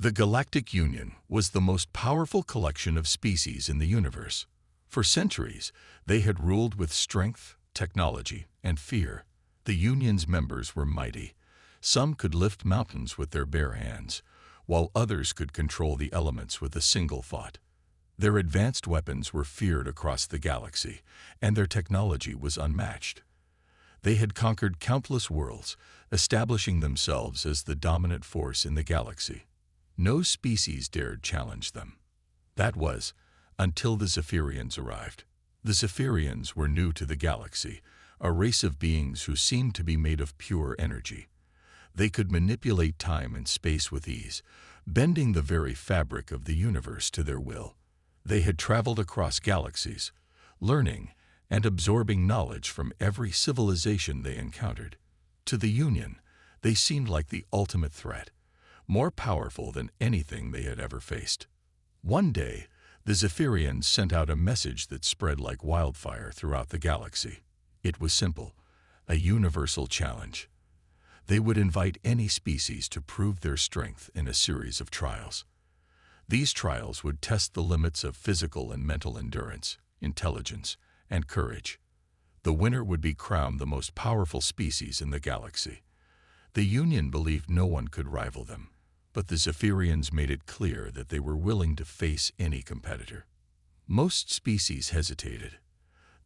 The Galactic Union was the most powerful collection of species in the universe. For centuries, they had ruled with strength, technology, and fear. The Union's members were mighty. Some could lift mountains with their bare hands, while others could control the elements with a single thought. Their advanced weapons were feared across the galaxy, and their technology was unmatched. They had conquered countless worlds, establishing themselves as the dominant force in the galaxy. No species dared challenge them. That was, until the Zephyrians arrived. The Zephyrians were new to the galaxy, a race of beings who seemed to be made of pure energy. They could manipulate time and space with ease, bending the very fabric of the universe to their will. They had traveled across galaxies, learning and absorbing knowledge from every civilization they encountered. To the Union, they seemed like the ultimate threat, more powerful than anything they had ever faced. One day, the Zephyrians sent out a message that spread like wildfire throughout the galaxy. It was simple, a universal challenge. They would invite any species to prove their strength in a series of trials. These trials would test the limits of physical and mental endurance, intelligence, and courage. The winner would be crowned the most powerful species in the galaxy. The Union believed no one could rival them, but the Zephyrians made it clear that they were willing to face any competitor. Most species hesitated.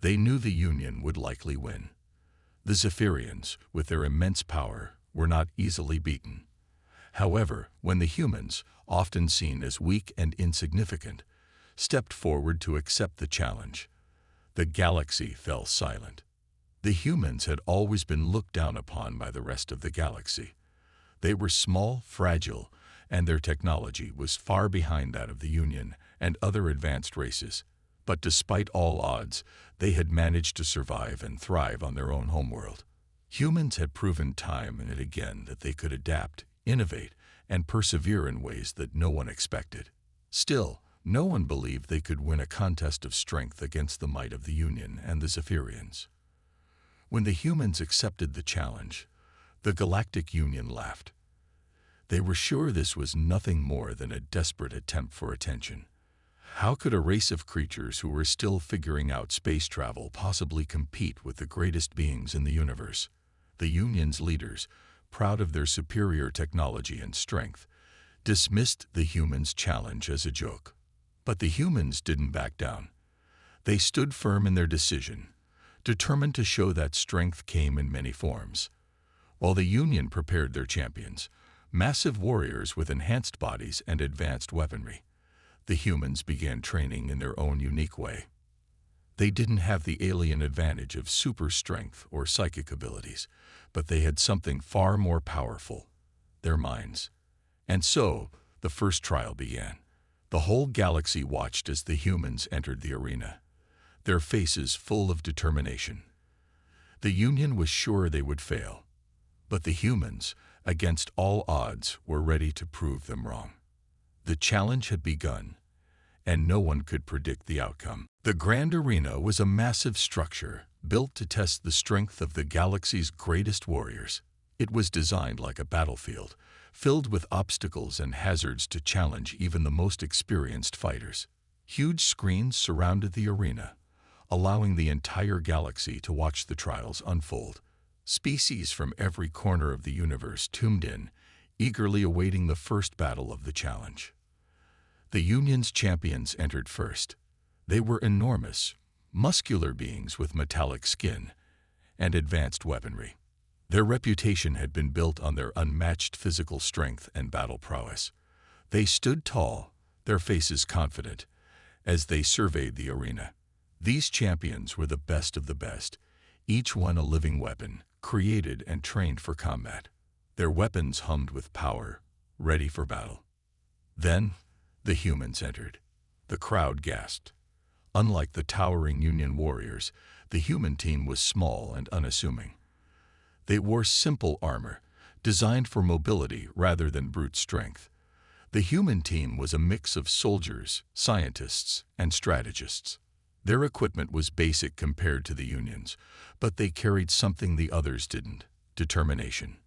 They knew the Union would likely win. The Zephyrians, with their immense power, were not easily beaten. However, when the humans, often seen as weak and insignificant, stepped forward to accept the challenge, the galaxy fell silent. The humans had always been looked down upon by the rest of the galaxy. They were small, fragile, and their technology was far behind that of the Union and other advanced races. But despite all odds, they had managed to survive and thrive on their own homeworld. Humans had proven time and again that they could adapt, innovate, and persevere in ways that no one expected. Still, no one believed they could win a contest of strength against the might of the Union and the Zephyrians. When the humans accepted the challenge, the Galactic Union laughed. They were sure this was nothing more than a desperate attempt for attention. How could a race of creatures who were still figuring out space travel possibly compete with the greatest beings in the universe? The Union's leaders, proud of their superior technology and strength, dismissed the humans' challenge as a joke. But the humans didn't back down. They stood firm in their decision, determined to show that strength came in many forms. While the Union prepared their champions, massive warriors with enhanced bodies and advanced weaponry, the humans began training in their own unique way. They didn't have the alien advantage of super strength or psychic abilities, but they had something far more powerful, their minds. And so, the first trial began. The whole galaxy watched as the humans entered the arena, their faces full of determination. The Union was sure they would fail, but the humans, against all odds, were ready to prove them wrong. The challenge had begun, and no one could predict the outcome. The Grand Arena was a massive structure built to test the strength of the galaxy's greatest warriors. It was designed like a battlefield, filled with obstacles and hazards to challenge even the most experienced fighters. Huge screens surrounded the arena, allowing the entire galaxy to watch the trials unfold. Species from every corner of the universe tuned in, eagerly awaiting the first battle of the challenge. The Union's champions entered first. They were enormous, muscular beings with metallic skin and advanced weaponry. Their reputation had been built on their unmatched physical strength and battle prowess. They stood tall, their faces confident, as they surveyed the arena. These champions were the best of the best, each one a living weapon, created and trained for combat. Their weapons hummed with power, ready for battle. Then, the humans entered. The crowd gasped. Unlike the towering Union warriors, the human team was small and unassuming. They wore simple armor, designed for mobility rather than brute strength. The human team was a mix of soldiers, scientists, and strategists. Their equipment was basic compared to the Union's, but they carried something the others didn't: determination.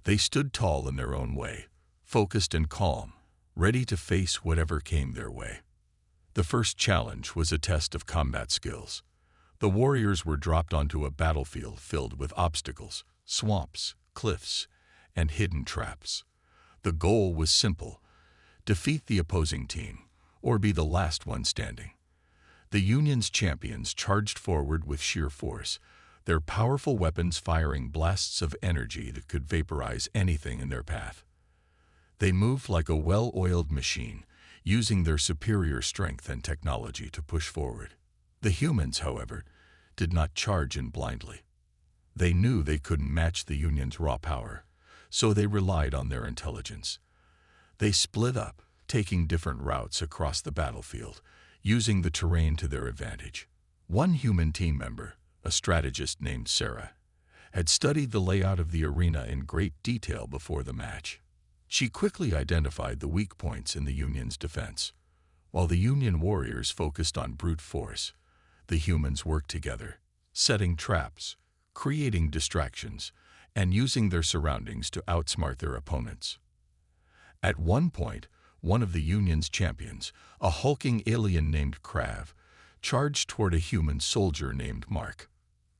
They stood tall in their own way, focused and calm, ready to face whatever came their way. The first challenge was a test of combat skills. The warriors were dropped onto a battlefield filled with obstacles, swamps, cliffs, and hidden traps. The goal was simple: defeat the opposing team, or be the last one standing. The Union's champions charged forward with sheer force, their powerful weapons firing blasts of energy that could vaporize anything in their path. They moved like a well-oiled machine, using their superior strength and technology to push forward. The humans, however, did not charge in blindly. They knew they couldn't match the Union's raw power, so they relied on their intelligence. They split up, taking different routes across the battlefield, using the terrain to their advantage. One human team member, a strategist named Sarah, had studied the layout of the arena in great detail before the match. She quickly identified the weak points in the Union's defense. While the Union warriors focused on brute force, the humans worked together, setting traps, creating distractions, and using their surroundings to outsmart their opponents. At one point, one of the Union's champions, a hulking alien named Krav, charged toward a human soldier named Mark.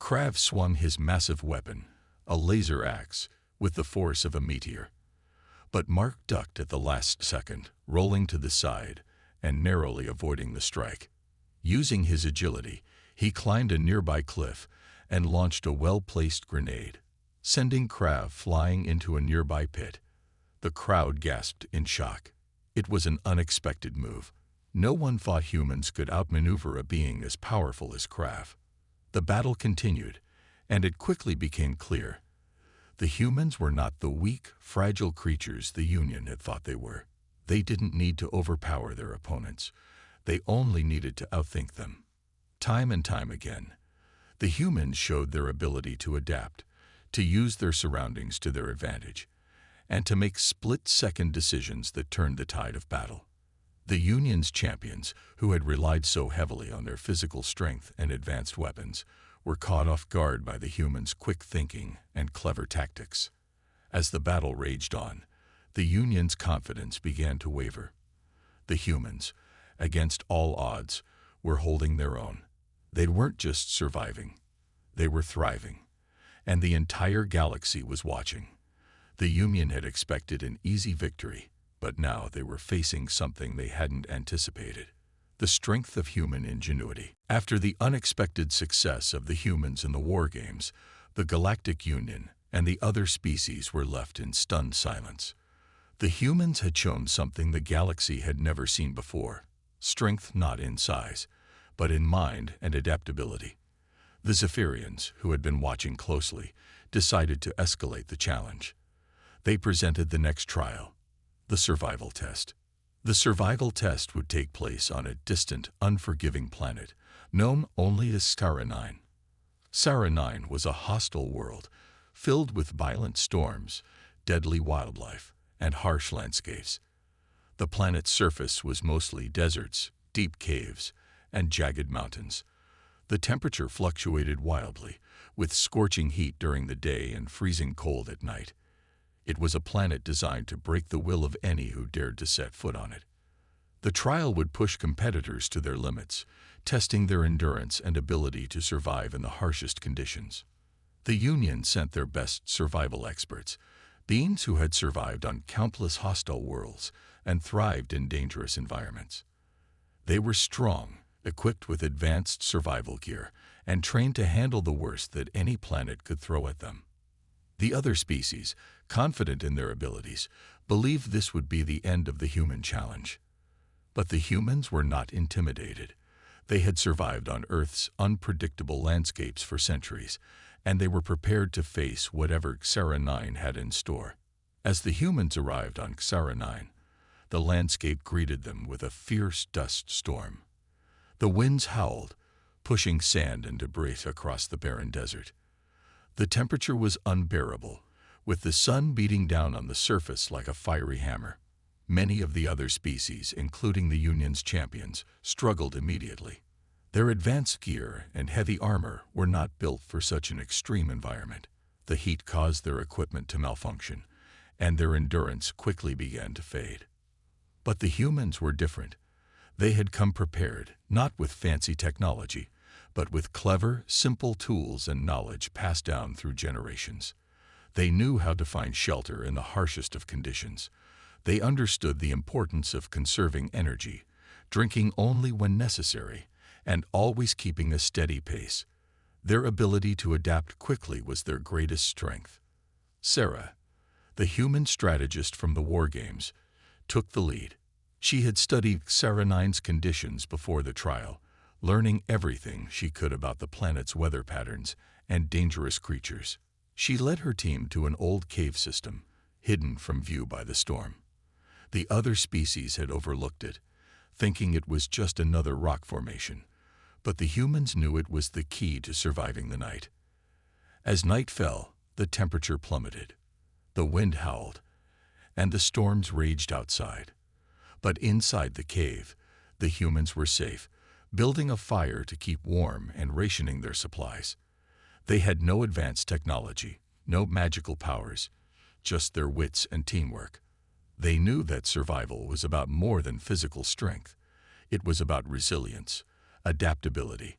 Krav swung his massive weapon, a laser axe, with the force of a meteor. But Mark ducked at the last second, rolling to the side and narrowly avoiding the strike. Using his agility, he climbed a nearby cliff and launched a well-placed grenade, sending Krav flying into a nearby pit. The crowd gasped in shock. It was an unexpected move. No one thought humans could outmaneuver a being as powerful as Krav. The battle continued, and it quickly became clear. The humans were not the weak, fragile creatures the Union had thought they were. They didn't need to overpower their opponents. They only needed to outthink them. Time and time again, the humans showed their ability to adapt, to use their surroundings to their advantage, and to make split-second decisions that turned the tide of battle. The Union's champions, who had relied so heavily on their physical strength and advanced weapons, were caught off guard by the humans' quick thinking and clever tactics. As the battle raged on, the Union's confidence began to waver. The humans, against all odds, were holding their own. They weren't just surviving, they were thriving, and the entire galaxy was watching. The Union had expected an easy victory, but now they were facing something they hadn't anticipated: the strength of human ingenuity. After the unexpected success of the humans in the war games, the Galactic Union and the other species were left in stunned silence. The humans had shown something the galaxy had never seen before: strength not in size, but in mind and adaptability. The Zephyrians, who had been watching closely, decided to escalate the challenge. They presented the next trial: the survival test. The survival test would take place on a distant, unforgiving planet, known only as Sara-9. Sara-9 was a hostile world, filled with violent storms, deadly wildlife, and harsh landscapes. The planet's surface was mostly deserts, deep caves, and jagged mountains. The temperature fluctuated wildly, with scorching heat during the day and freezing cold at night. It was a planet designed to break the will of any who dared to set foot on it. The trial would push competitors to their limits, testing their endurance and ability to survive in the harshest conditions. The Union sent their best survival experts, beings who had survived on countless hostile worlds and thrived in dangerous environments. They were strong, equipped with advanced survival gear, and trained to handle the worst that any planet could throw at them. The other species, confident in their abilities, believed this would be the end of the human challenge. But the humans were not intimidated. They had survived on Earth's unpredictable landscapes for centuries, and they were prepared to face whatever Sara-9 had in store. As the humans arrived on Sara-9, the landscape greeted them with a fierce dust storm. The winds howled, pushing sand and debris across the barren desert. The temperature was unbearable, with the sun beating down on the surface like a fiery hammer. Many of the other species, including the Union's champions, struggled immediately. Their advanced gear and heavy armor were not built for such an extreme environment. The heat caused their equipment to malfunction, and their endurance quickly began to fade. But the humans were different. They had come prepared, not with fancy technology, but with clever, simple tools and knowledge passed down through generations. They knew how to find shelter in the harshest of conditions. They understood the importance of conserving energy, drinking only when necessary, and always keeping a steady pace. Their ability to adapt quickly was their greatest strength. Sarah, the human strategist from the war games, took the lead. She had studied Sarah-9's conditions before the trial, learning everything she could about the planet's weather patterns and dangerous creatures. She led her team to an old cave system, hidden from view by the storm. The other species had overlooked it, thinking it was just another rock formation, but the humans knew it was the key to surviving the night. As night fell, the temperature plummeted, the wind howled, and the storms raged outside. But inside the cave, the humans were safe, building a fire to keep warm and rationing their supplies. They had no advanced technology, no magical powers, just their wits and teamwork. They knew that survival was about more than physical strength. It was about resilience, adaptability,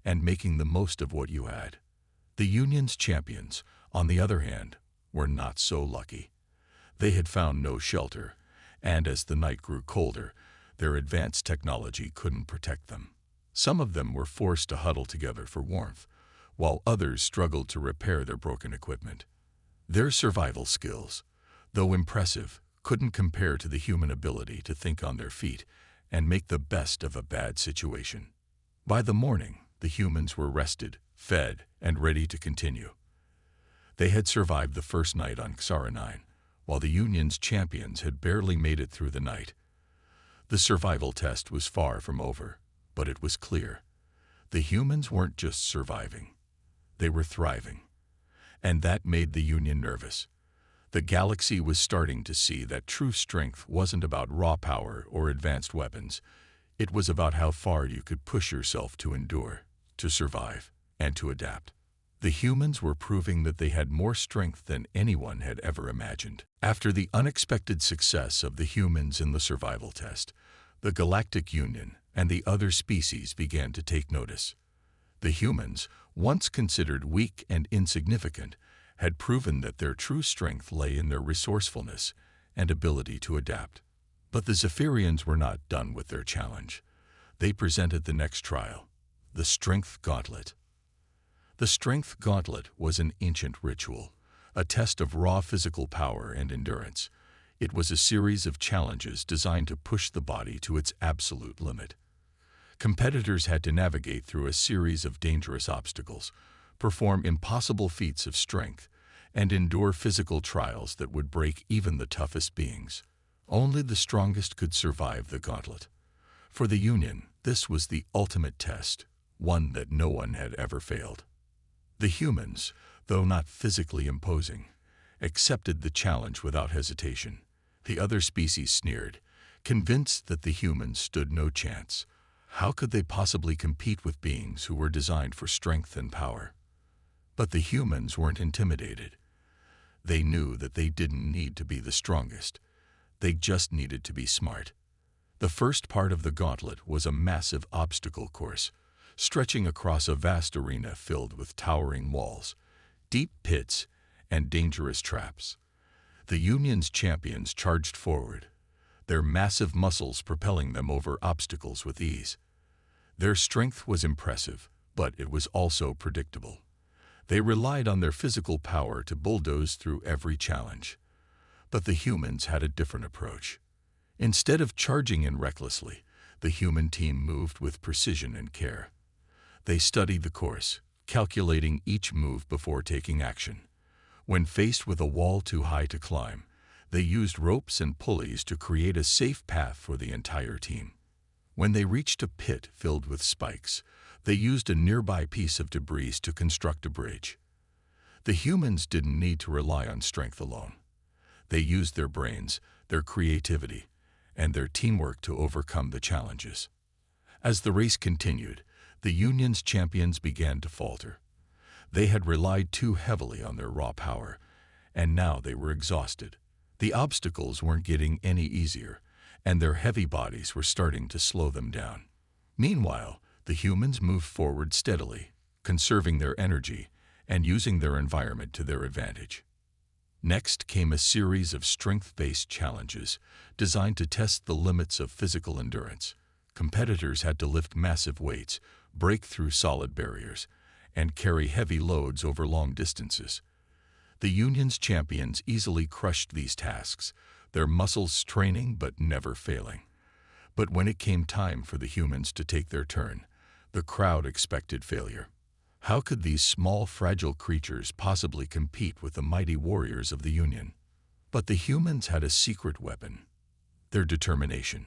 and making the most of what you had. The Union's champions, on the other hand, were not so lucky. They had found no shelter, and as the night grew colder, their advanced technology couldn't protect them. Some of them were forced to huddle together for warmth, while others struggled to repair their broken equipment. Their survival skills, though impressive, couldn't compare to the human ability to think on their feet and make the best of a bad situation. By the morning, the humans were rested, fed, and ready to continue. They had survived the first night on Sarah-9, while the Union's champions had barely made it through the night. The survival test was far from over, but it was clear. The humans weren't just surviving. They were thriving. And that made the Union nervous. The galaxy was starting to see that true strength wasn't about raw power or advanced weapons. It was about how far you could push yourself to endure, to survive, and to adapt. The humans were proving that they had more strength than anyone had ever imagined. After the unexpected success of the humans in the survival test, the Galactic Union and the other species began to take notice. The humans, once considered weak and insignificant, had proven that their true strength lay in their resourcefulness and ability to adapt. But the Zephyrians were not done with their challenge. They presented the next trial, the Strength Gauntlet. The Strength Gauntlet was an ancient ritual, a test of raw physical power and endurance. It was a series of challenges designed to push the body to its absolute limit. Competitors had to navigate through a series of dangerous obstacles, perform impossible feats of strength, and endure physical trials that would break even the toughest beings. Only the strongest could survive the gauntlet. For the Union, this was the ultimate test, one that no one had ever failed. The humans, though not physically imposing, accepted the challenge without hesitation. The other species sneered, convinced that the humans stood no chance. How could they possibly compete with beings who were designed for strength and power? But the humans weren't intimidated. They knew that they didn't need to be the strongest. They just needed to be smart. The first part of the gauntlet was a massive obstacle course, stretching across a vast arena filled with towering walls, deep pits, and dangerous traps. The Union's champions charged forward, their massive muscles propelling them over obstacles with ease. Their strength was impressive, but it was also predictable. They relied on their physical power to bulldoze through every challenge. But the humans had a different approach. Instead of charging in recklessly, the human team moved with precision and care. They studied the course, calculating each move before taking action. When faced with a wall too high to climb, they used ropes and pulleys to create a safe path for the entire team. When they reached a pit filled with spikes, they used a nearby piece of debris to construct a bridge. The humans didn't need to rely on strength alone. They used their brains, their creativity, and their teamwork to overcome the challenges. As the race continued, the Union's champions began to falter. They had relied too heavily on their raw power, and now they were exhausted. The obstacles weren't getting any easier, and their heavy bodies were starting to slow them down. Meanwhile, the humans moved forward steadily, conserving their energy and using their environment to their advantage. Next came a series of strength-based challenges designed to test the limits of physical endurance. Competitors had to lift massive weights, break through solid barriers, and carry heavy loads over long distances. The Union's champions easily crushed these tasks, their muscles straining but never failing. But when it came time for the humans to take their turn, the crowd expected failure. How could these small, fragile creatures possibly compete with the mighty warriors of the Union? But the humans had a secret weapon: their determination.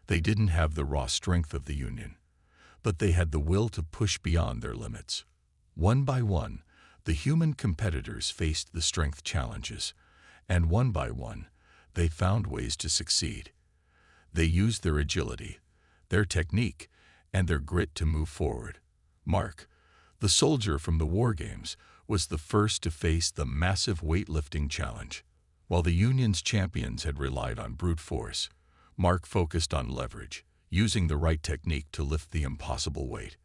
They didn't have the raw strength of the Union, but they had the will to push beyond their limits. One by one, the human competitors faced the strength challenges, and one by one, they found ways to succeed. They used their agility, their technique, and their grit to move forward. Mark, the soldier from the war games, was the first to face the massive weightlifting challenge. While the Union's champions had relied on brute force, Mark focused on leverage, using the right technique to lift the impossible weight.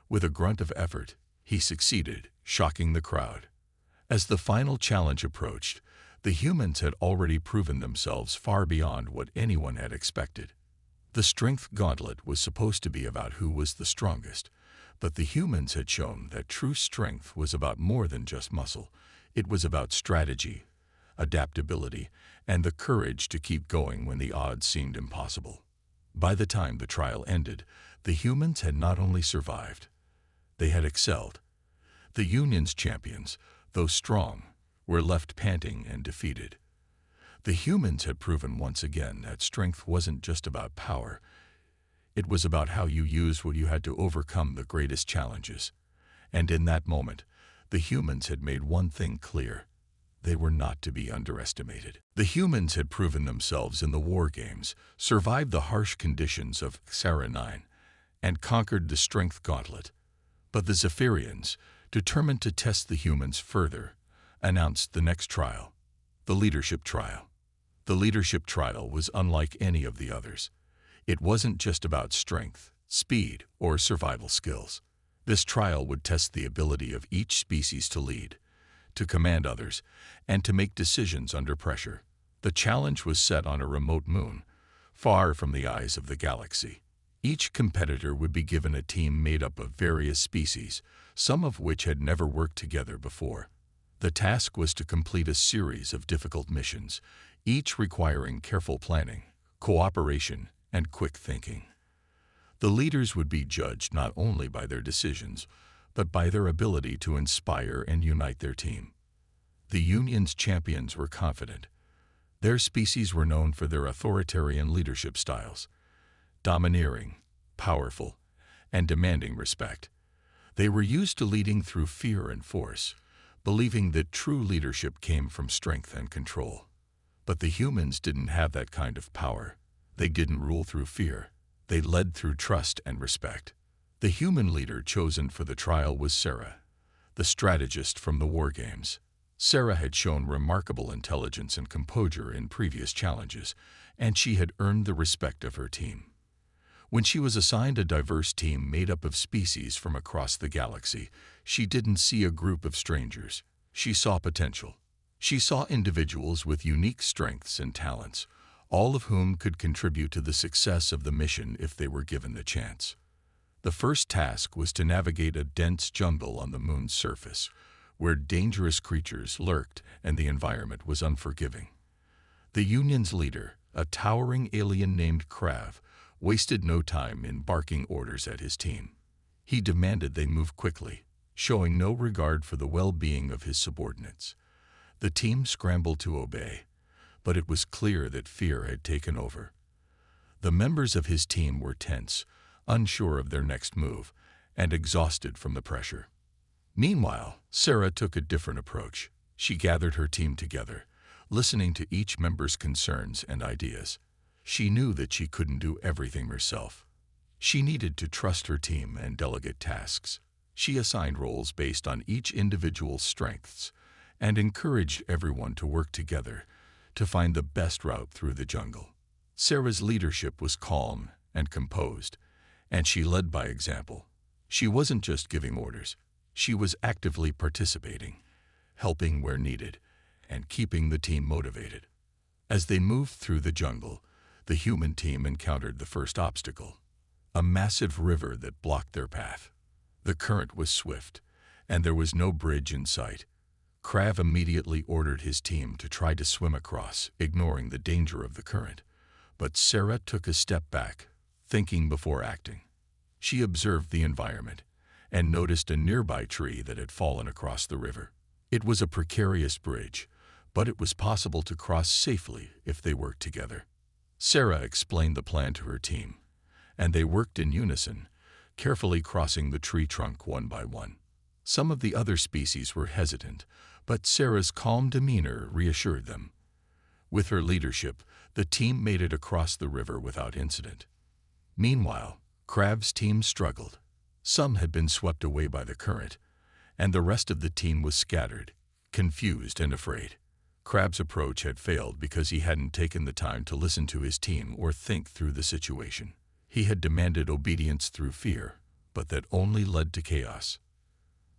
With a grunt of effort, he succeeded, shocking the crowd. As the final challenge approached, the humans had already proven themselves far beyond what anyone had expected. The strength gauntlet was supposed to be about who was the strongest, but the humans had shown that true strength was about more than just muscle. It was about strategy, adaptability, and the courage to keep going when the odds seemed impossible. By the time the trial ended, the humans had not only survived, they had excelled. The Union's champions, though strong, were left panting and defeated. The humans had proven once again that strength wasn't just about power. It was about how you used what you had to overcome the greatest challenges. And in that moment, the humans had made one thing clear: they were not to be underestimated. The humans had proven themselves in the war games, survived the harsh conditions of Sara 9, and conquered the strength gauntlet. But the Zephyrians, determined to test the humans further, announced the next trial: the leadership trial. The leadership trial was unlike any of the others. It wasn't just about strength, speed, or survival skills. This trial would test the ability of each species to lead, to command others, and to make decisions under pressure. The challenge was set on a remote moon, far from the eyes of the galaxy. Each competitor would be given a team made up of various species, some of which had never worked together before. The task was to complete a series of difficult missions, each requiring careful planning, cooperation, and quick thinking. The leaders would be judged not only by their decisions, but by their ability to inspire and unite their team. The Union's champions were confident. Their species were known for their authoritarian leadership styles, domineering, powerful, and demanding respect. They were used to leading through fear and force, believing that true leadership came from strength and control. But the humans didn't have that kind of power. They didn't rule through fear. They led through trust and respect. The human leader chosen for the trial was Sara, the strategist from the war games. Sara had shown remarkable intelligence and composure in previous challenges, and she had earned the respect of her team. When she was assigned a diverse team made up of species from across the galaxy, she didn't see a group of strangers. She saw potential. She saw individuals with unique strengths and talents, all of whom could contribute to the success of the mission if they were given the chance. The first task was to navigate a dense jungle on the moon's surface, where dangerous creatures lurked and the environment was unforgiving. The Union's leader, a towering alien named Krav, wasted no time in barking orders at his team. He demanded they move quickly, showing no regard for the well-being of his subordinates. The team scrambled to obey, but it was clear that fear had taken over. The members of his team were tense, unsure of their next move, and exhausted from the pressure. Meanwhile, Sara took a different approach. She gathered her team together, listening to each member's concerns and ideas. She knew that she couldn't do everything herself. She needed to trust her team and delegate tasks. She assigned roles based on each individual's strengths and encouraged everyone to work together to find the best route through the jungle. Sarah's leadership was calm and composed, and she led by example. She wasn't just giving orders. She was actively participating, helping where needed, and keeping the team motivated. As they moved through the jungle, the human team encountered the first obstacle, a massive river that blocked their path. The current was swift, and there was no bridge in sight. Krav immediately ordered his team to try to swim across, ignoring the danger of the current. But Sarah took a step back, thinking before acting. She observed the environment and noticed a nearby tree that had fallen across the river. It was a precarious bridge, but it was possible to cross safely if they worked together. Sarah explained the plan to her team, and they worked in unison, carefully crossing the tree trunk one by one. Some of the other species were hesitant, but Sarah's calm demeanor reassured them. With her leadership, the team made it across the river without incident. Meanwhile, Krav's team struggled. Some had been swept away by the current, and the rest of the team was scattered, confused and afraid. Krav's approach had failed because he hadn't taken the time to listen to his team or think through the situation. He had demanded obedience through fear, but that only led to chaos.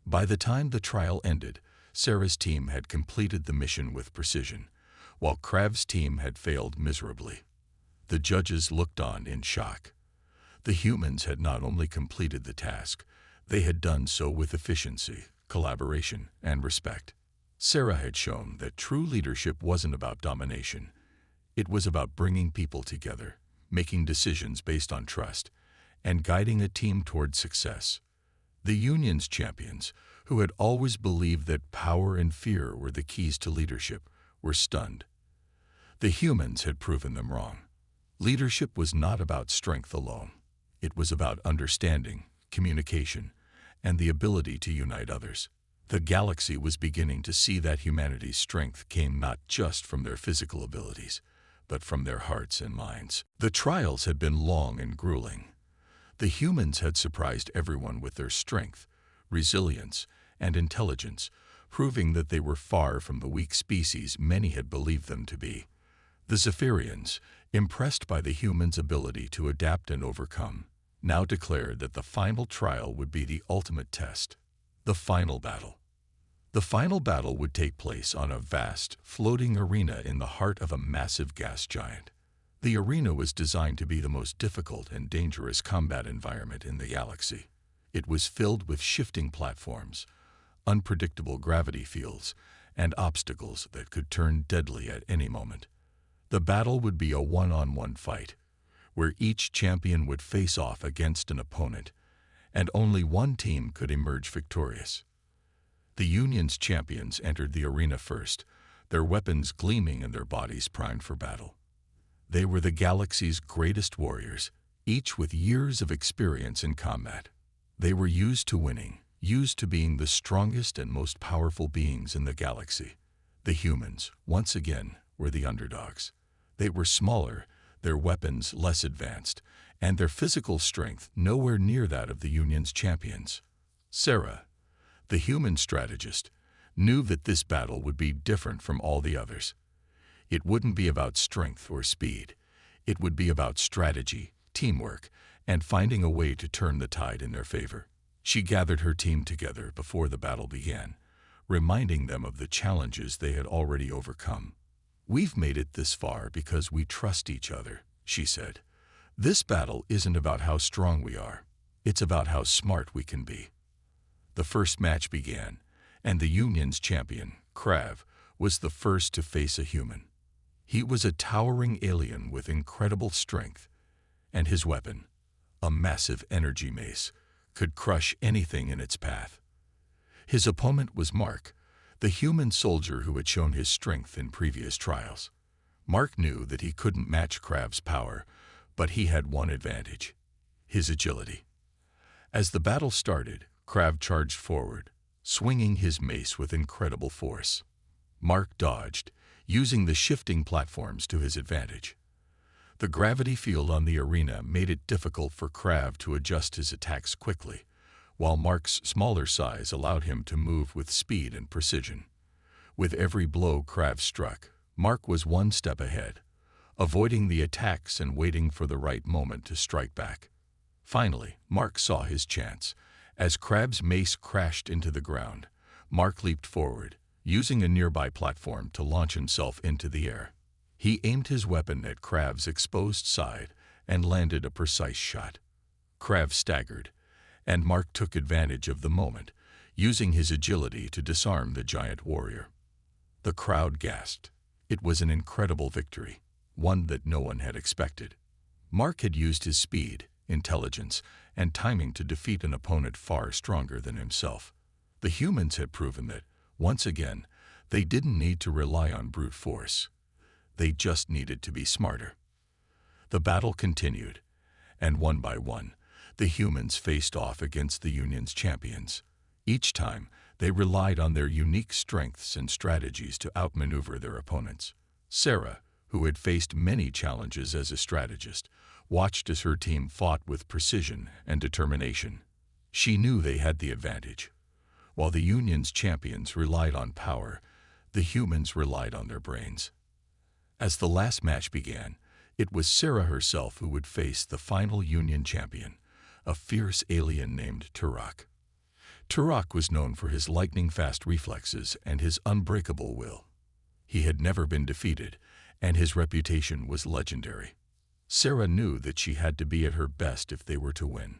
By the time the trial ended, Sarah's team had completed the mission with precision, while Krav's team had failed miserably. The judges looked on in shock. The humans had not only completed the task, they had done so with efficiency, collaboration, and respect. Sarah had shown that true leadership wasn't about domination. It was about bringing people together, making decisions based on trust, and guiding a team toward success. The Union's champions, who had always believed that power and fear were the keys to leadership, were stunned. The humans had proven them wrong. Leadership was not about strength alone. It was about understanding, communication, and the ability to unite others. The galaxy was beginning to see that humanity's strength came not just from their physical abilities, but from their hearts and minds. The trials had been long and grueling. The humans had surprised everyone with their strength, resilience, and intelligence, proving that they were far from the weak species many had believed them to be. The Zephyrians, impressed by the humans' ability to adapt and overcome, now declared that the final trial would be the ultimate test, the final battle. The final battle would take place on a vast, floating arena in the heart of a massive gas giant. The arena was designed to be the most difficult and dangerous combat environment in the galaxy. It was filled with shifting platforms, unpredictable gravity fields, and obstacles that could turn deadly at any moment. The battle would be a one-on-one fight, where each champion would face off against an opponent, and only one team could emerge victorious. The Union's champions entered the arena first, their weapons gleaming and their bodies primed for battle. They were the galaxy's greatest warriors, each with years of experience in combat. They were used to winning, used to being the strongest and most powerful beings in the galaxy. The humans, once again, were the underdogs. They were smaller, their weapons less advanced, and their physical strength nowhere near that of the Union's champions. Sarah, the human strategist, knew that this battle would be different from all the others. It wouldn't be about strength or speed. It would be about strategy, teamwork, and finding a way to turn the tide in their favor. She gathered her team together before the battle began, reminding them of the challenges they had already overcome. "We've made it this far because we trust each other," she said. "This battle isn't about how strong we are. It's about how smart we can be." The first match began, and the Union's champion, Krav, was the first to face a human. He was a towering alien with incredible strength, and his weapon, a massive energy mace, could crush anything in its path. His opponent was Mark, the human soldier who had shown his strength in previous trials. Mark knew that he couldn't match Krav's power, but he had one advantage: his agility. As the battle started, Krav charged forward, swinging his mace with incredible force. Mark dodged, using the shifting platforms to his advantage. The gravity field on the arena made it difficult for Krav to adjust his attacks quickly, while Mark's smaller size allowed him to move with speed and precision. With every blow Krav struck, Mark was one step ahead, avoiding the attacks and waiting for the right moment to strike back. Finally, Mark saw his chance. As Crab's mace crashed into the ground, Mark leaped forward, using a nearby platform to launch himself into the air. He aimed his weapon at Crab's exposed side and landed a precise shot. Crab staggered, and Mark took advantage of the moment, using his agility to disarm the giant warrior. The crowd gasped. It was an incredible victory, one that no one had expected. Mark had used his speed, intelligence, and timing to defeat an opponent far stronger than himself. The humans had proven that, once again, they didn't need to rely on brute force. They just needed to be smarter. The battle continued, and one by one, the humans faced off against the Union's champions. Each time, they relied on their unique strengths and strategies to outmaneuver their opponents. Sarah, who had faced many challenges as a strategist, watched as her team fought with precision and determination. She knew they had the advantage. While the Union's champions relied on power, the humans relied on their brains. As the last match began, it was Sarah herself who would face the final Union champion, a fierce alien named Turok. Turok was known for his lightning-fast reflexes and his unbreakable will. He had never been defeated, and his reputation was legendary. Sarah knew that she had to be at her best if they were to win.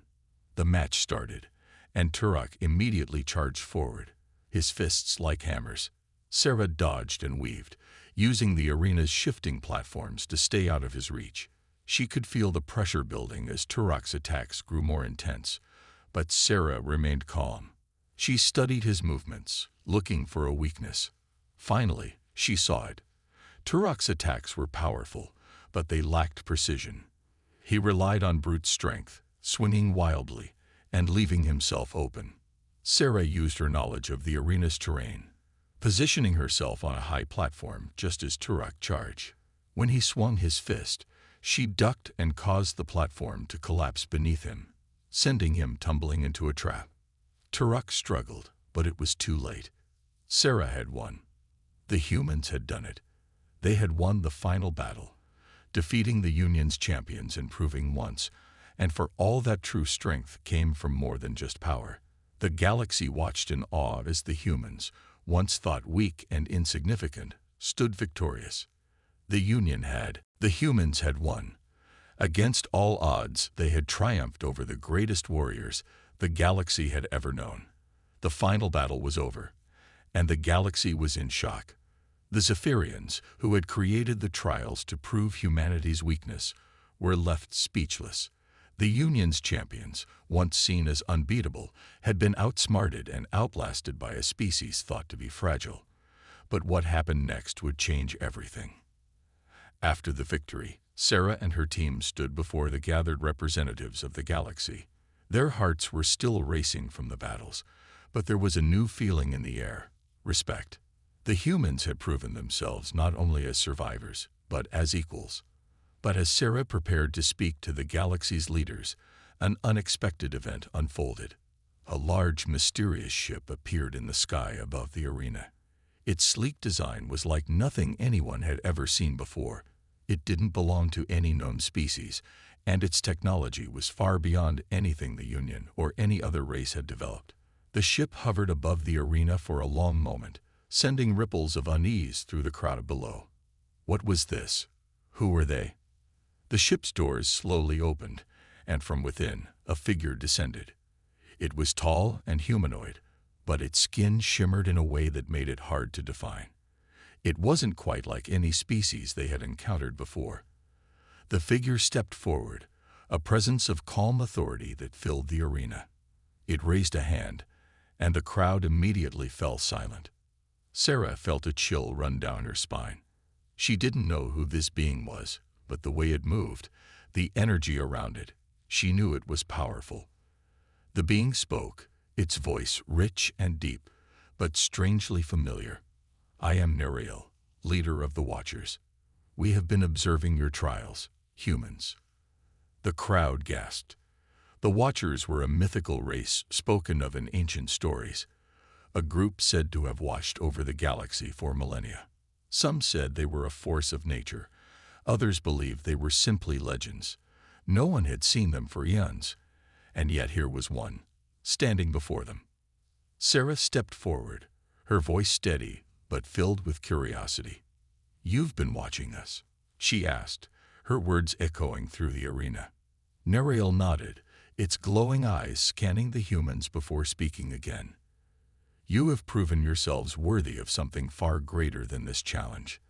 The match started, and Turok immediately charged forward, his fists like hammers. Sarah dodged and weaved, using the arena's shifting platforms to stay out of his reach. She could feel the pressure building as Turok's attacks grew more intense, but Sarah remained calm. She studied his movements, looking for a weakness. Finally, she saw it. Turok's attacks were powerful, but they lacked precision. He relied on brute strength, swinging wildly and leaving himself open. Sarah used her knowledge of the arena's terrain, positioning herself on a high platform just as Turok charged. When he swung his fist, she ducked and caused the platform to collapse beneath him, sending him tumbling into a trap. Turok struggled, but it was too late. Sarah had won. The humans had done it. They had won the final battle, defeating the Union's champions and proving once and for all that true strength came from more than just power. The galaxy watched in awe as the humans, once thought weak and insignificant, stood victorious. The humans had won. Against all odds, they had triumphed over the greatest warriors the galaxy had ever known. The final battle was over, and the galaxy was in shock. The Zephyrians, who had created the trials to prove humanity's weakness, were left speechless. The Union's champions, once seen as unbeatable, had been outsmarted and outlasted by a species thought to be fragile. But what happened next would change everything. After the victory, Sarah and her team stood before the gathered representatives of the galaxy. Their hearts were still racing from the battles, but there was a new feeling in the air: respect. The humans had proven themselves not only as survivors, but as equals. But as Sarah prepared to speak to the galaxy's leaders, an unexpected event unfolded. A large, mysterious ship appeared in the sky above the arena. Its sleek design was like nothing anyone had ever seen before. It didn't belong to any known species, and its technology was far beyond anything the Union or any other race had developed. The ship hovered above the arena for a long moment, sending ripples of unease through the crowd below. What was this? Who were they? The ship's doors slowly opened, and from within, a figure descended. It was tall and humanoid, but its skin shimmered in a way that made it hard to define. It wasn't quite like any species they had encountered before. The figure stepped forward, a presence of calm authority that filled the arena. It raised a hand, and the crowd immediately fell silent. Sarah felt a chill run down her spine. She didn't know who this being was, but the way it moved, the energy around it, she knew it was powerful. The being spoke, its voice rich and deep, but strangely familiar. "I am Neriel, leader of the Watchers. We have been observing your trials, humans." The crowd gasped. The Watchers were a mythical race spoken of in ancient stories, a group said to have watched over the galaxy for millennia. Some said they were a force of nature, Others believed they were simply legends. No one had seen them for eons, and yet here was one, standing before them. Sarah stepped forward, her voice steady but filled with curiosity. "You've been watching us?" she asked, her words echoing through the arena. Neriel nodded, its glowing eyes scanning the humans before speaking again. "You have proven yourselves worthy of something far greater than this challenge.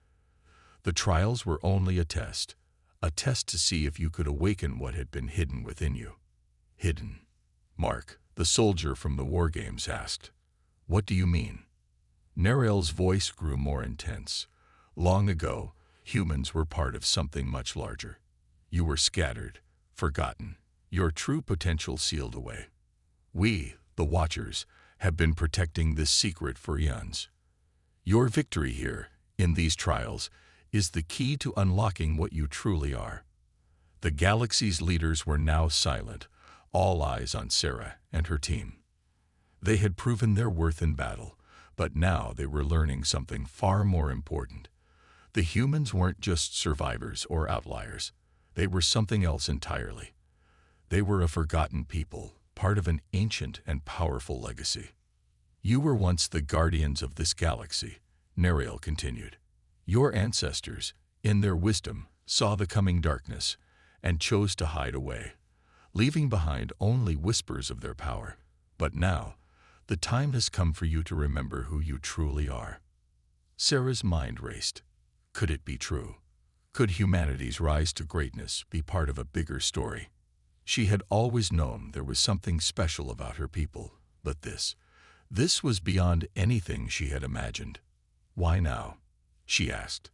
The trials were only a test to see if you could awaken what had been hidden within you." "Hidden?" Mark, the soldier from the war games, asked. "What do you mean?" Neriel's voice grew more intense. "Long ago, humans were part of something much larger. You were scattered, forgotten, your true potential sealed away. We, the Watchers, have been protecting this secret for eons. Your victory here, in these trials, is the key to unlocking what you truly are." The galaxy's leaders were now silent, all eyes on Sarah and her team. They had proven their worth in battle, but now they were learning something far more important. The humans weren't just survivors or outliers. They were something else entirely. They were a forgotten people, part of an ancient and powerful legacy. "You were once the guardians of this galaxy," Neriel continued. "Your ancestors, in their wisdom, saw the coming darkness and chose to hide away, leaving behind only whispers of their power. But now, the time has come for you to remember who you truly are." Sarah's mind raced. Could it be true? Could humanity's rise to greatness be part of a bigger story? She had always known there was something special about her people, but this was beyond anything she had imagined. "Why now?" she asked.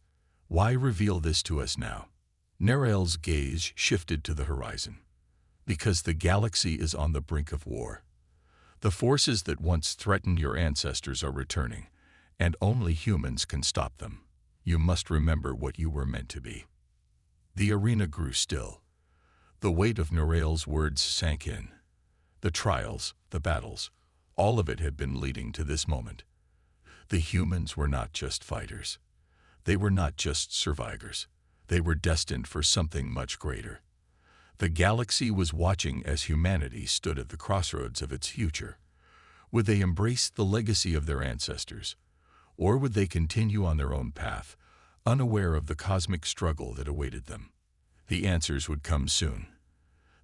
"Why reveal this to us now?" Neriel's gaze shifted to the horizon. "Because the galaxy is on the brink of war. The forces that once threatened your ancestors are returning, and only humans can stop them. You must remember what you were meant to be." The arena grew still. The weight of Neriel's words sank in. The trials, the battles, all of it had been leading to this moment. The humans were not just fighters. They were not just survivors. They were destined for something much greater. The galaxy was watching as humanity stood at the crossroads of its future. Would they embrace the legacy of their ancestors, or would they continue on their own path, unaware of the cosmic struggle that awaited them? The answers would come soon.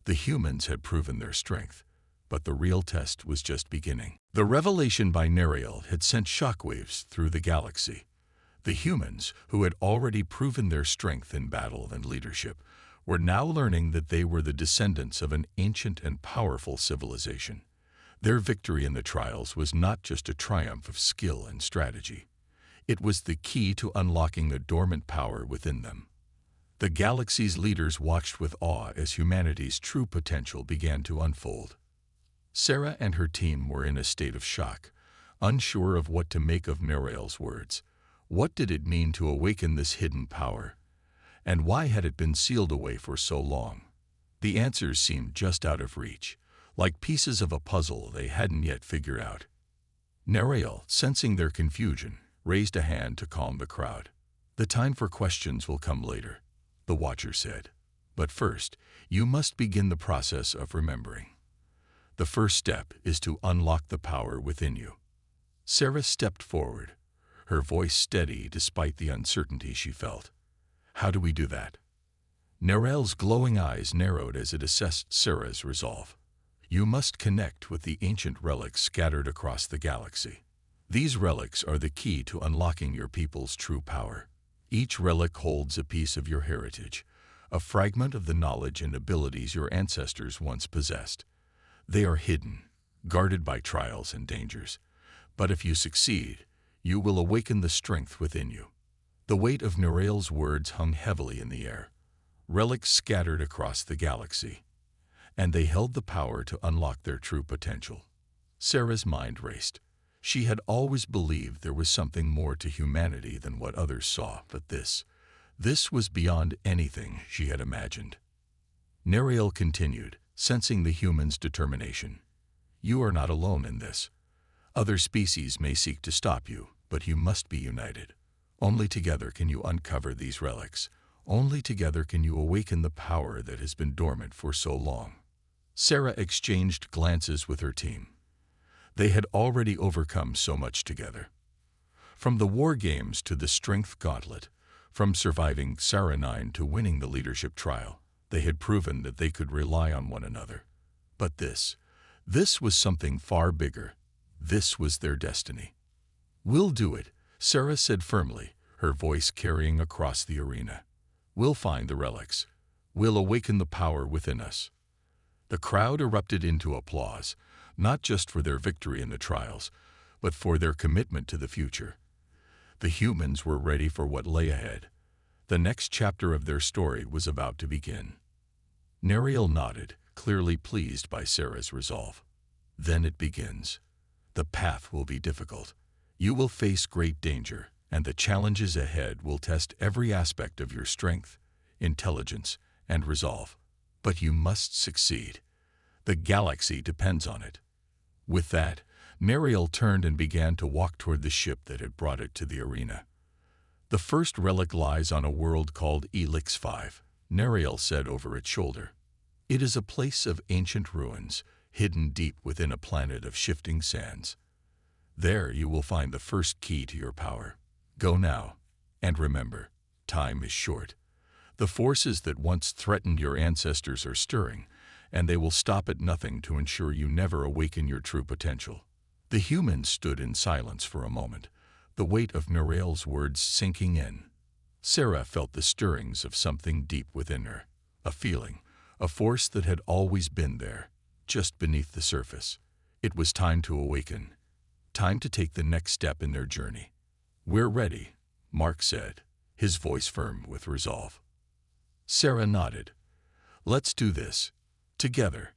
The humans had proven their strength, but the real test was just beginning. The revelation by Neriel had sent shockwaves through the galaxy. The humans, who had already proven their strength in battle and leadership, were now learning that they were the descendants of an ancient and powerful civilization. Their victory in the trials was not just a triumph of skill and strategy. It was the key to unlocking the dormant power within them. The galaxy's leaders watched with awe as humanity's true potential began to unfold. Sarah and her team were in a state of shock, unsure of what to make of Neriel's words. What did it mean to awaken this hidden power? And why had it been sealed away for so long? The answers seemed just out of reach, like pieces of a puzzle they hadn't yet figured out. Neriel, sensing their confusion, raised a hand to calm the crowd. "The time for questions will come later," the Watcher said. "But first, you must begin the process of remembering. The first step is to unlock the power within you." Sarah stepped forward, her voice steady despite the uncertainty she felt. "How do we do that?" Neriel's glowing eyes narrowed as it assessed Sarah's resolve. "You must connect with the ancient relics scattered across the galaxy. These relics are the key to unlocking your people's true power. Each relic holds a piece of your heritage, a fragment of the knowledge and abilities your ancestors once possessed. They are hidden, guarded by trials and dangers. But if you succeed, you will awaken the strength within you." The weight of Neriel's words hung heavily in the air. Relics scattered across the galaxy, and they held the power to unlock their true potential. Sarah's mind raced. She had always believed there was something more to humanity than what others saw, but this was beyond anything she had imagined. Neriel continued, sensing the humans' determination. "You are not alone in this. Other species may seek to stop you, but you must be united. Only together can you uncover these relics. Only together can you awaken the power that has been dormant for so long. Sarah exchanged glances with her team. They had already overcome so much together. From the war games to the strength gauntlet, from surviving Saranine to winning the leadership trial, they had proven that they could rely on one another. But this was something far bigger. This was their destiny. "We'll do it," Sarah said firmly, her voice carrying across the arena. "We'll find the relics. We'll awaken the power within us." The crowd erupted into applause, not just for their victory in the trials, but for their commitment to the future. The humans were ready for what lay ahead. The next chapter of their story was about to begin. Neriel nodded, clearly pleased by Sarah's resolve. "Then it begins. The path will be difficult. You will face great danger, and the challenges ahead will test every aspect of your strength, intelligence, and resolve. But you must succeed. The galaxy depends on it." With that, Neriel turned and began to walk toward the ship that had brought it to the arena. "The first relic lies on a world called HFY," Neriel said over its shoulder. "It is a place of ancient ruins, hidden deep within a planet of shifting sands. There you will find the first key to your power. Go now, and remember, time is short. The forces that once threatened your ancestors are stirring, and they will stop at nothing to ensure you never awaken your true potential." The humans stood in silence for a moment, the weight of Neriel's words sinking in. Sarah felt the stirrings of something deep within her, a feeling, a force that had always been there, just beneath the surface. It was time to awaken, time to take the next step in their journey. "We're ready," Mark said, his voice firm with resolve. Sarah nodded. "Let's do this. Together."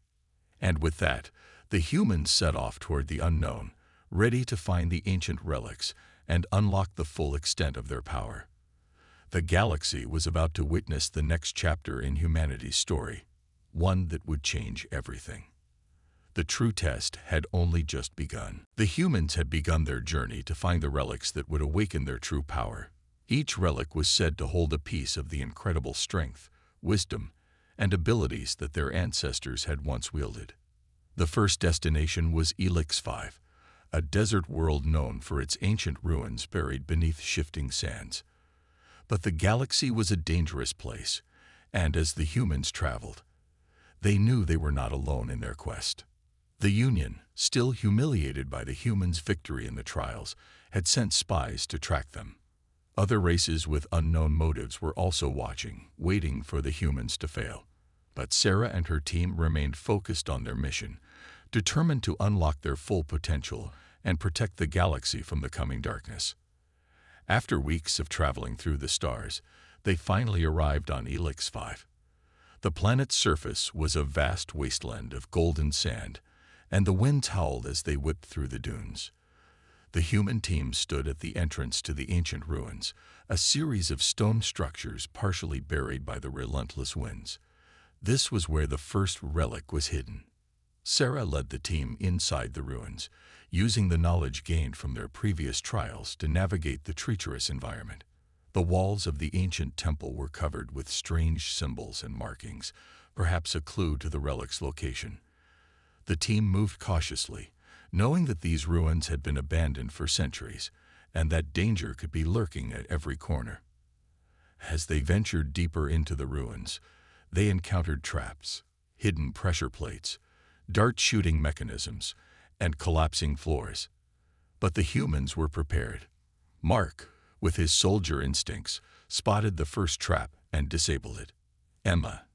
And with that, the humans set off toward the unknown, ready to find the ancient relics and unlock the full extent of their power. The galaxy was about to witness the next chapter in humanity's story, one that would change everything. The true test had only just begun. The humans had begun their journey to find the relics that would awaken their true power. Each relic was said to hold a piece of the incredible strength, wisdom, and abilities that their ancestors had once wielded. The first destination was HFY, a desert world known for its ancient ruins buried beneath shifting sands. But the galaxy was a dangerous place, and as the humans traveled, they knew they were not alone in their quest. The Union, still humiliated by the humans' victory in the trials, had sent spies to track them. Other races with unknown motives were also watching, waiting for the humans to fail. But Sarah and her team remained focused on their mission, determined to unlock their full potential and protect the galaxy from the coming darkness. After weeks of traveling through the stars, they finally arrived on HFY. The planet's surface was a vast wasteland of golden sand, and the winds howled as they whipped through the dunes. The human team stood at the entrance to the ancient ruins, a series of stone structures partially buried by the relentless winds. This was where the first relic was hidden. Sarah led the team inside the ruins, using the knowledge gained from their previous trials to navigate the treacherous environment. The walls of the ancient temple were covered with strange symbols and markings, perhaps a clue to the relic's location. The team moved cautiously, knowing that these ruins had been abandoned for centuries, and that danger could be lurking at every corner. As they ventured deeper into the ruins, they encountered traps, hidden pressure plates, dart-shooting mechanisms, and collapsing floors. But the humans were prepared. Mark, with his soldier instincts, spotted the first trap and disabled it. Emma,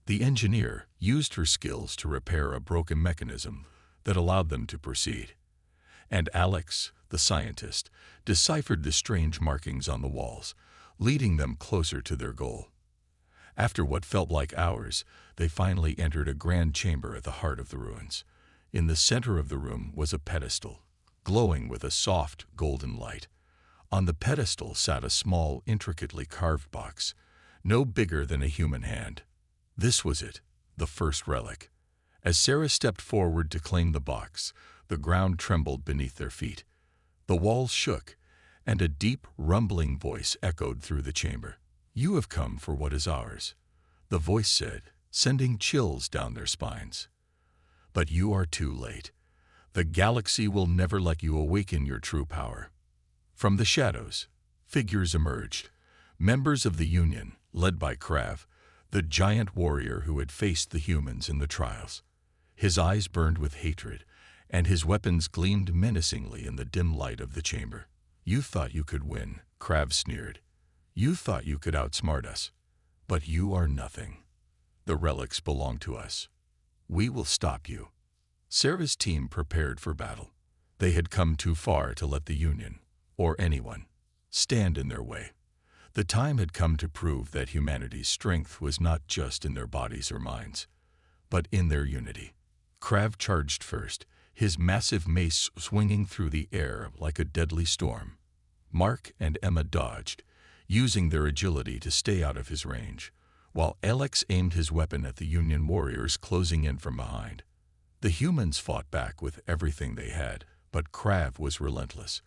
the engineer, used her skills to repair a broken mechanism that allowed them to proceed. And Alex, the scientist, deciphered the strange markings on the walls, leading them closer to their goal. After what felt like hours, they finally entered a grand chamber at the heart of the ruins. In the center of the room was a pedestal, glowing with a soft, golden light. On the pedestal sat a small, intricately carved box, no bigger than a human hand. This was it, the first relic. As Sarah stepped forward to claim the box, the ground trembled beneath their feet. The walls shook, and a deep, rumbling voice echoed through the chamber. You have come for what is ours, the voice said, sending chills down their spines. But you are too late. The galaxy will never let you awaken your true power. From the shadows, figures emerged, members of the Union, led by Krav, the giant warrior who had faced the humans in the trials. His eyes burned with hatred, and his weapons gleamed menacingly in the dim light of the chamber. You thought you could win, Krav sneered. You thought you could outsmart us. But you are nothing. The relics belong to us. We will stop you. Sarah's team prepared for battle. They had come too far to let the Union, or anyone, stand in their way. The time had come to prove that humanity's strength was not just in their bodies or minds, but in their unity. Krav charged first, his massive mace swinging through the air like a deadly storm. Mark and Emma dodged, using their agility to stay out of his range, while Alex aimed his weapon at the Union warriors closing in from behind. The humans fought back with everything they had, but Krav was relentless.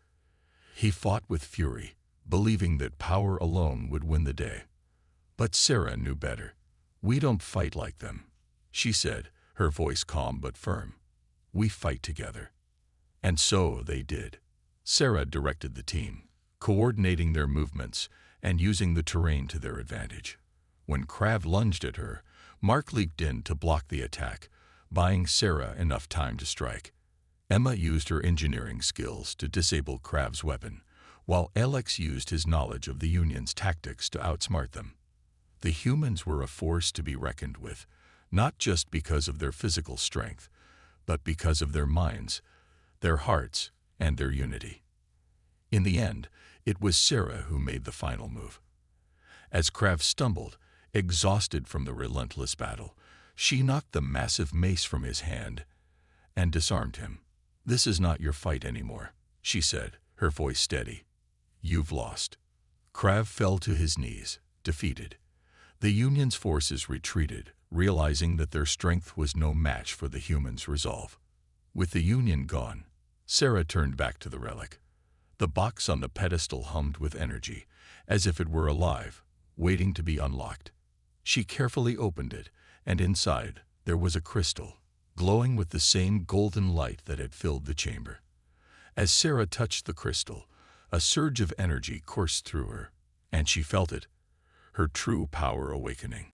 He fought with fury, believing that power alone would win the day. But Sarah knew better. We don't fight like them, she said, her voice calm but firm. We fight together. And so they did. Sarah directed the team, coordinating their movements and using the terrain to their advantage. When Krav lunged at her, Mark leaped in to block the attack, buying Sarah enough time to strike. Emma used her engineering skills to disable Krav's weapon, while Alex used his knowledge of the Union's tactics to outsmart them. The humans were a force to be reckoned with, not just because of their physical strength, but because of their minds, their hearts, and their unity. In the end, it was Sarah who made the final move. As Krav stumbled, exhausted from the relentless battle, she knocked the massive mace from his hand and disarmed him. This is not your fight anymore, she said, her voice steady. You've lost. Krav fell to his knees, defeated. The Union's forces retreated, realizing that their strength was no match for the humans' resolve. With the Union gone, Sarah turned back to the relic. The box on the pedestal hummed with energy, as if it were alive, waiting to be unlocked. She carefully opened it, and inside there was a crystal, glowing with the same golden light that had filled the chamber. As Sarah touched the crystal, a surge of energy coursed through her, and she felt it, her true power awakening.